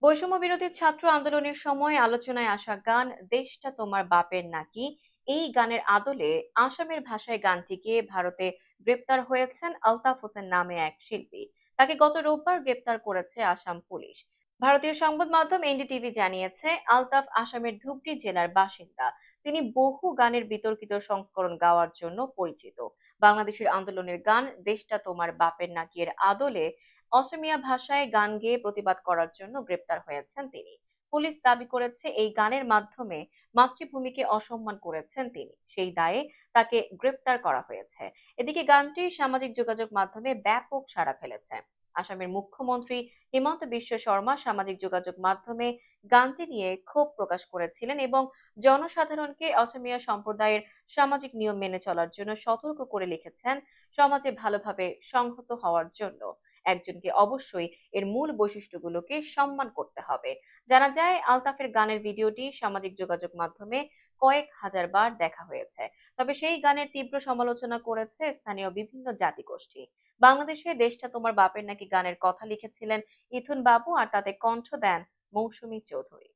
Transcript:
বৈষম্য বিরোধী ছাত্র আন্দোলনের সময় আলোচনায় আসা গান দেশটা তোমার বাপের নাকি, এই গানের আদলে আসামের ভাষায় গানটিকে ভারতে গ্রেপ্তার হয়েছেন আলতাফ হোসেন নামে এক শিল্পী। তাকে গত রোববার গ্রেপ্তার করেছে আসাম পুলিশ। ভারতীয় সংবাদ মাধ্যম এনডিটিভি জানিয়েছে, আলতাফ আসামের ধুবড়ী জেলার বাসিন্দা। তিনি বহু গানের বিতর্কিত সংস্করণ গাওয়ার জন্য পরিচিত। বাংলাদেশের আন্দোলনের গান দেশটা তোমার বাপের নাকি এর আদলে অসমীয়া ভাষায় গান গেয়ে প্রতিবাদ করার জন্য গ্রেপ্তার হয়েছেন তিনি। পুলিশ দাবি করেছে, এই গানের মাধ্যমে মাতৃভূমিকে অসম্মান করেছেন তিনি, সেই দায়ে তাকে গ্রেপ্তার করা হয়েছে। এদিকে গানটি সামাজিক যোগাযোগ মাধ্যমে ব্যাপক সাড়া ফেলেছে। আসামের মুখ্যমন্ত্রী হিমন্ত বিশ্ব শর্মা সামাজিক যোগাযোগ মাধ্যমে গানটি নিয়ে ক্ষোভ প্রকাশ করেছিলেন এবং জনসাধারণকে অসমীয়া সম্প্রদায়ের সামাজিক নিয়ম মেনে চলার জন্য সতর্ক করে লিখেছেন, সমাজে ভালোভাবে সংহত হওয়ার জন্য একজনকে অবশ্যই এর মূল বৈশিষ্ট্যগুলোকে সম্মান করতে হবে। জানা যায়, আলতাফের গানের ভিডিওটি সামাজিক যোগাযোগ মাধ্যমে কয়েক হাজার বার দেখা হয়েছে। তবে সেই গানের তীব্র সমালোচনা করেছে স্থানীয় বিভিন্ন জাতিগোষ্ঠী। বাংলাদেশে দেশটা তোমার বাপের নাকি গানের কথা লিখেছিলেন ইথুন বাবু, আর তাতে কণ্ঠ দেন মৌসুমী চৌধুরী।